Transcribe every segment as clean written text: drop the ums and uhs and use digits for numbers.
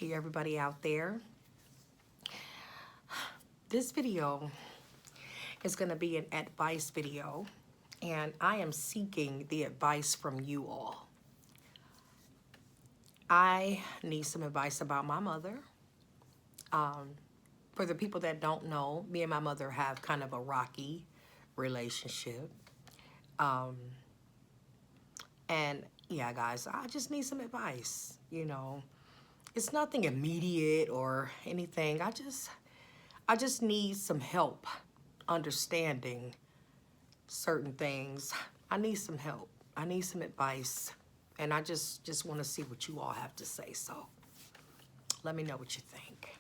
Hey everybody out there. This video is going to be an advice video, and I am seeking the advice from you all. I need some advice about my mother. For the people that don't know, me and my mother have kind of a rocky relationship. And yeah, guys, I just need some advice, you know. It's nothing immediate or anything. I just need some help understanding certain things. I need some help. I need some advice. And I just want to see what you all have to say. So let me know what you think.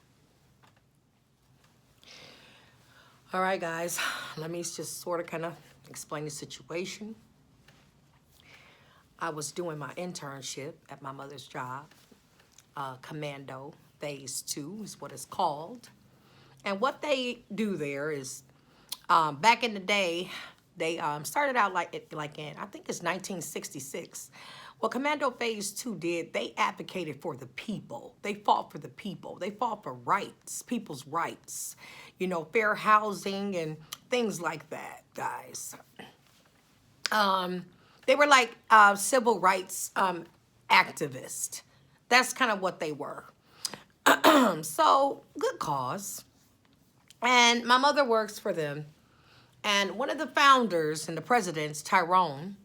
All right, guys, let me just sort of kind of explain the situation. I was doing my internship at my mother's job. Commando Phase 2 is what it's called. And what they do there is, back in the day, they started out like in, I think it's 1966. What Commando Phase 2 did, they advocated for the people. They fought for the people. They fought for rights, people's rights, you know, fair housing and things like that, guys. They were like civil rights activists. That's kind of what they were. So, good cause. And my mother works for them. And one of the founders and the presidents, Tyrone,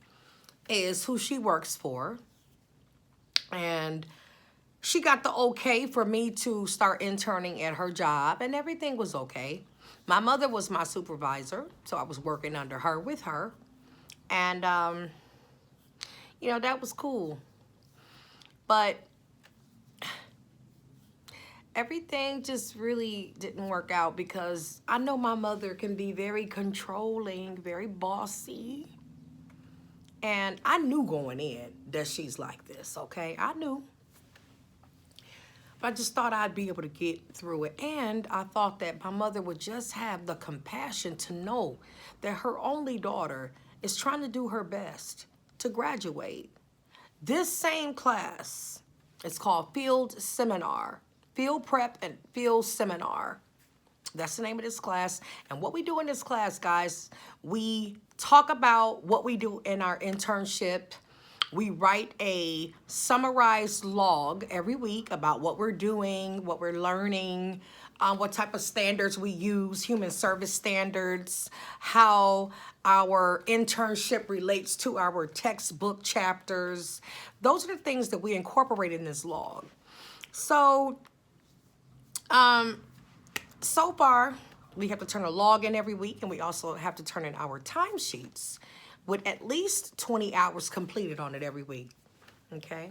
is who she works for. And she got the okay for me to start interning at her job, and everything was okay. My mother was my supervisor, so I was working under her with her. And, you know, that was cool. But everything just really didn't work out because I know my mother can be very controlling, very bossy. And I knew going in that she's like this, okay? I knew. But I just thought I'd be able to get through it. And I thought that my mother would just have the compassion to know that her only daughter is trying to do her best to graduate. This same class, it's called Field Seminar. Field Prep and Field Seminar. That's the name of this class. And what we do in this class, guys, we talk about what we do in our internship. We write a summarized log every week about what we're doing, what we're learning, what type of standards we use, human service standards, how our internship relates to our textbook chapters. Those are the things that we incorporate in this log. So, so far, we have to turn a log in every week, and we also have to turn in our timesheets with at least 20 hours completed on it every week, okay?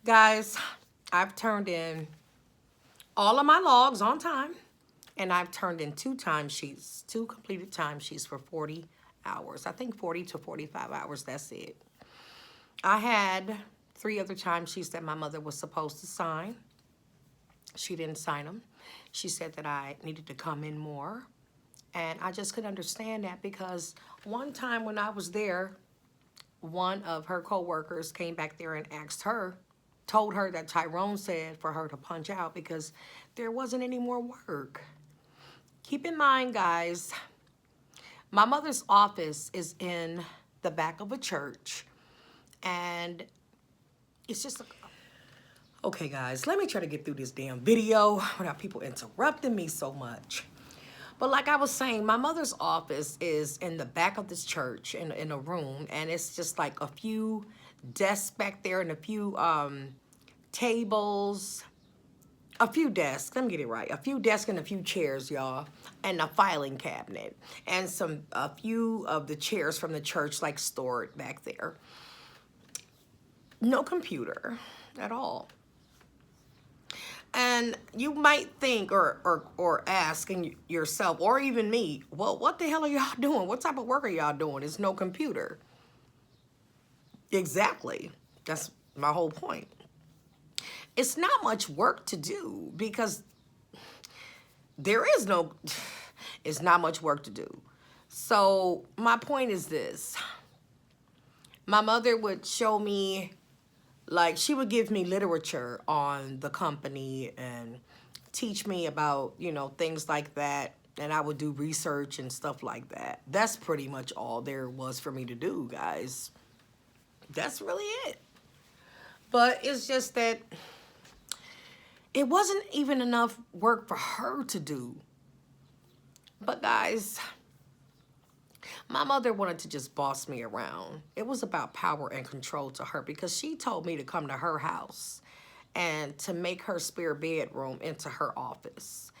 Guys, I've turned in all of my logs on time, and I've turned in 2 timesheets, 2 completed timesheets for 40 hours. I think 40 to 45 hours, that's it. I had 3 other timesheets that my mother was supposed to sign. She didn't sign them. She said that I needed to come in more. And I just couldn't understand that because one time when I was there, one of her coworkers came back there and asked her, told her that Tyrone said for her to punch out because there wasn't any more work. Keep in mind, guys, my mother's office is in the back of a church. And it's just okay, guys, let me try to get through this damn video without people interrupting me so much. But like I was saying, my mother's office is in the back of this church in a room, and it's just like a few desks back there and a few tables, a few desks, let me get it right, a few desks and a few chairs, y'all, and a filing cabinet, and a few of the chairs from the church like stored back there. No computer at all. And you might think or asking yourself, or even me, well, what the hell are y'all doing? What type of work are y'all doing? There's no computer. Exactly. That's my whole point. It's not much work to do because it's not much work to do. So my point is this. My mother would show me Like, she would give me literature on the company and teach me about, you know, things like that. And I would do research and stuff like that. That's pretty much all there was for me to do, guys. That's really it. But it's just that it wasn't even enough work for her to do. But guys, my mother wanted to just boss me around. It was about power and control to her because she told me to come to her house and to make her spare bedroom into her office.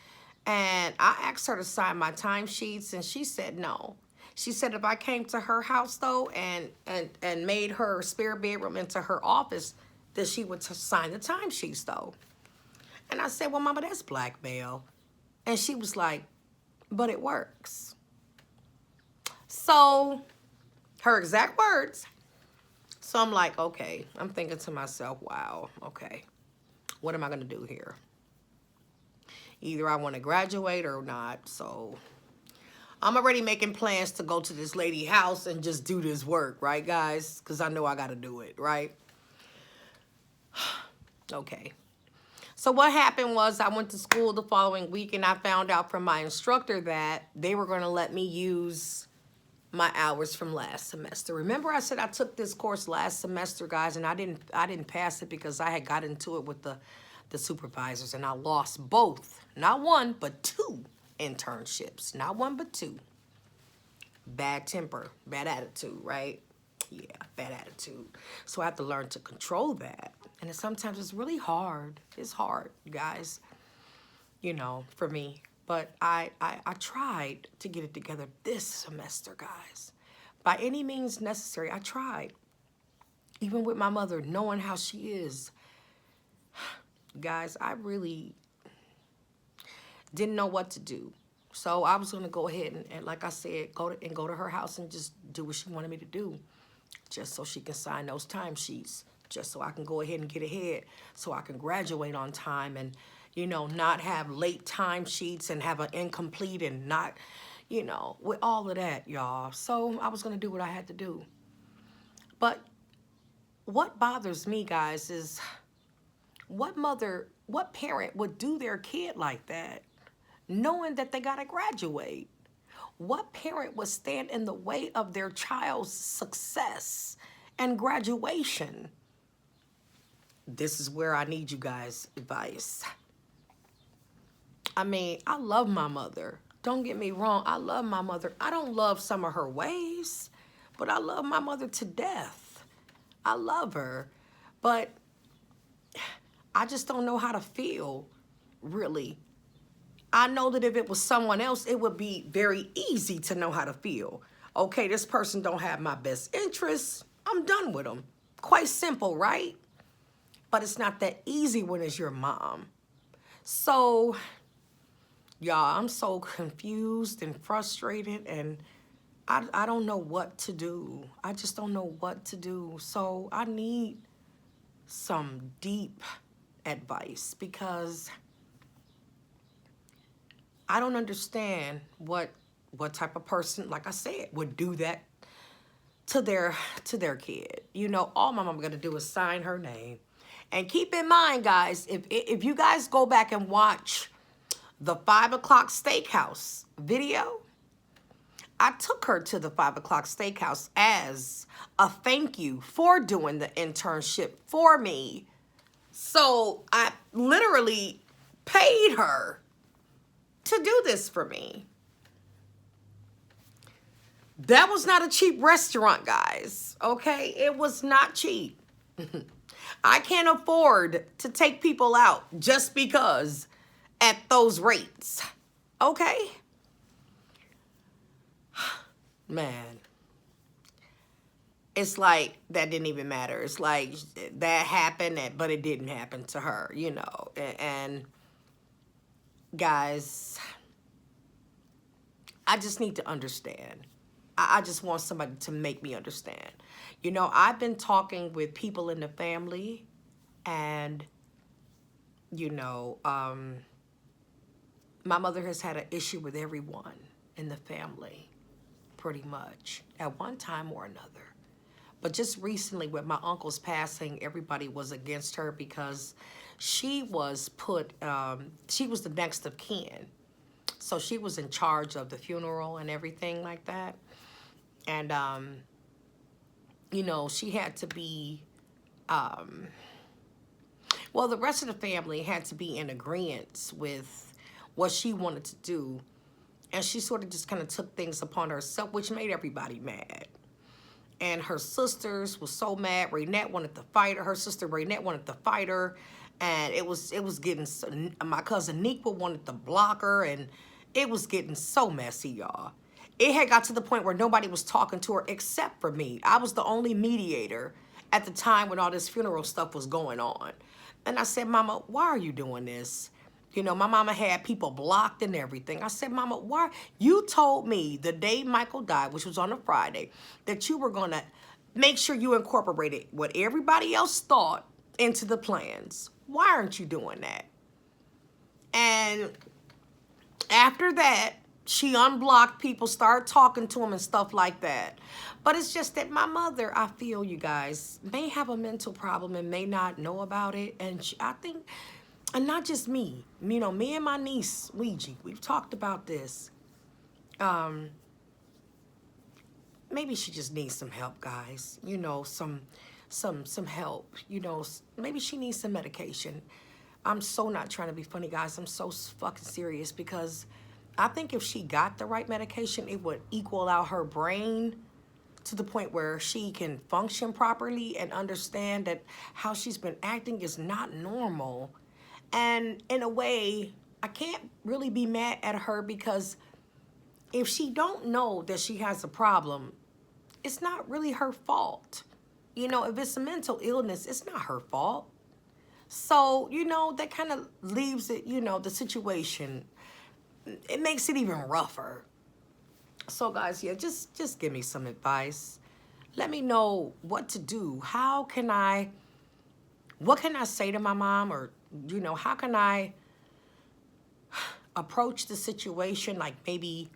And I asked her to sign my timesheets, and she said no. She said if I came to her house though and made her spare bedroom into her office, that she would sign the timesheets though. And I said, well, Mama, that's blackmail. And she was like, but it works. So, her exact words. So I'm like, okay. I'm thinking to myself, wow, okay. What am I going to do here? Either I want to graduate or not. So, I'm already making plans to go to this lady's house and just do this work, right, guys? Because I know I got to do it, right? Okay. So what happened was I went to school the following week and I found out from my instructor that they were going to let me use my hours from last semester. Remember I said I took this course last semester, guys, and I didn't pass it because I had got into it with the supervisors and I lost both. Not one, but two internships. Not one, but two. Bad temper, bad attitude, right? Yeah, bad attitude. So I have to learn to control that. And sometimes it's really hard. It's hard, guys, you know, for me. But I tried to get it together this semester, guys. By any means necessary, I tried. Even with my mother, knowing how she is. Guys, I really didn't know what to do. So I was going to go ahead and like I said, go to her house and just do what she wanted me to do. Just so she can sign those timesheets. Just so I can go ahead and get ahead. So I can graduate on time and, you know, not have late timesheets and have an incomplete and not, you know, with all of that, y'all. So I was going to do what I had to do. But what bothers me, guys, is what parent would do their kid like that, knowing that they got to graduate? What parent would stand in the way of their child's success and graduation? This is where I need you guys' advice. I mean, I love my mother. Don't get me wrong. I love my mother. I don't love some of her ways, but I love my mother to death. I love her, but I just don't know how to feel, really. I know that if it was someone else, it would be very easy to know how to feel. Okay, this person don't have my best interests. I'm done with them. Quite simple, right? But it's not that easy when it's your mom. So, y'all, I'm so confused and frustrated, and I don't know what to do. I just don't know what to do. So I need some deep advice because I don't understand what type of person, like I said, would do that to their kid. You know, all my mom gonna do is sign her name. And keep in mind, guys, if you guys go back and watch the 5 o'clock steakhouse video, I took her to the 5 o'clock steakhouse as a thank you for doing the internship for me. So I literally paid her to do this for me. That was not a cheap restaurant, guys. Okay? It was not cheap. I can't afford to take people out just because at those rates. Okay? Man. It's like that didn't even matter. It's like that happened, but it didn't happen to her, you know. And guys, I just need to understand. I just want somebody to make me understand. You know, I've been talking with people in the family and, you know, my mother has had an issue with everyone in the family, pretty much, at one time or another. But just recently with my uncle's passing, everybody was against her because she was she was the next of kin. So she was in charge of the funeral and everything like that. And, you know, she had to be, well, the rest of the family had to be in agreement with what she wanted to do. And she sort of just kind of took things upon herself, which made everybody mad. And her sisters was so mad. Raynette wanted to fight her. Her sister Raynette wanted to fight her. And it was getting, so, my cousin Neekwa wanted to block her. And it was getting so messy, y'all. It had got to the point where nobody was talking to her except for me. I was the only mediator at the time when all this funeral stuff was going on. And I said, Mama, why are you doing this? You know, my mama had people blocked and everything. I said, Mama, why? You told me the day Michael died, which was on a Friday, that you were going to make sure you incorporated what everybody else thought into the plans. Why aren't you doing that? And after that, she unblocked people, started talking to them and stuff like that. But it's just that my mother, I feel, you guys, may have a mental problem and may not know about it. And I think, and not just me, you know, me and my niece, Ouija, we've talked about this. Maybe she just needs some help, guys. You know, some help. You know, maybe she needs some medication. I'm so not trying to be funny, guys. I'm so fucking serious because I think if she got the right medication, it would equal out her brain to the point where she can function properly and understand that how she's been acting is not normal. And in a way, I can't really be mad at her because if she don't know that she has a problem, it's not really her fault. You know, if it's a mental illness, it's not her fault. So, you know, that kind of leaves it, you know, the situation, it makes it even rougher. So, guys, yeah, just give me some advice. Let me know what to do. What can I say to my mom? Or, you know, how can I approach the situation? Like maybe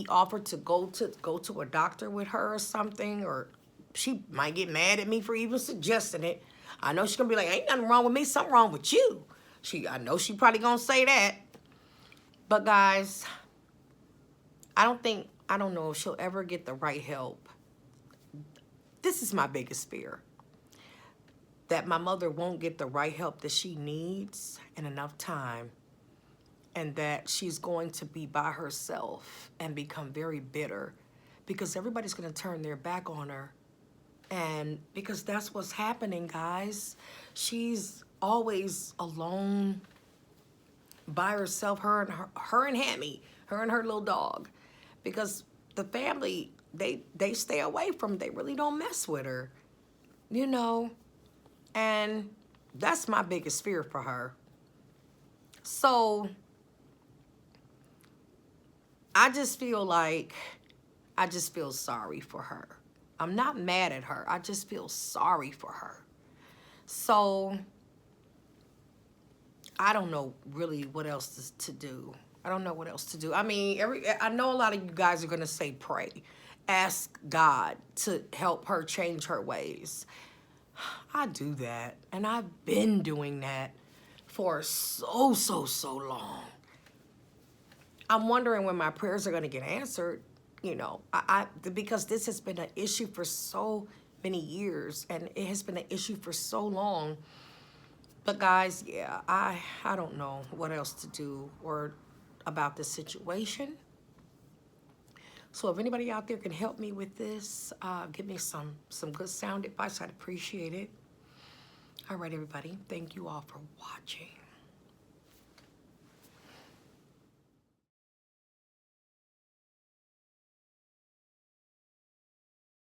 offer to go to a doctor with her or something, or she might get mad at me for even suggesting it. I know she's gonna be like, ain't nothing wrong with me, something wrong with you. I know she probably gonna say that. But guys, I don't know if she'll ever get the right help. This is my biggest fear. That my mother won't get the right help that she needs in enough time. And that she's going to be by herself and become very bitter because everybody's going to turn their back on her. And because that's what's happening, guys. She's always alone by herself, her and Hammy, her and her little dog. Because the family, they stay away from her. They really don't mess with her, you know. And that's my biggest fear for her. So I just feel sorry for her. I'm not mad at her. I just feel sorry for her. So I don't know really what else to do. I don't know what else to do. I mean, I know a lot of you guys are going to say pray. Ask God to help her change her ways. I do that. And I've been doing that for so long. I'm wondering when my prayers are going to get answered, you know, because this has been an issue for so many years and it has been an issue for so long. But guys, yeah, I don't know what else to do or about this situation. So if anybody out there can help me with this, give me some good sound advice, I'd appreciate it. All right, everybody. Thank you all for watching.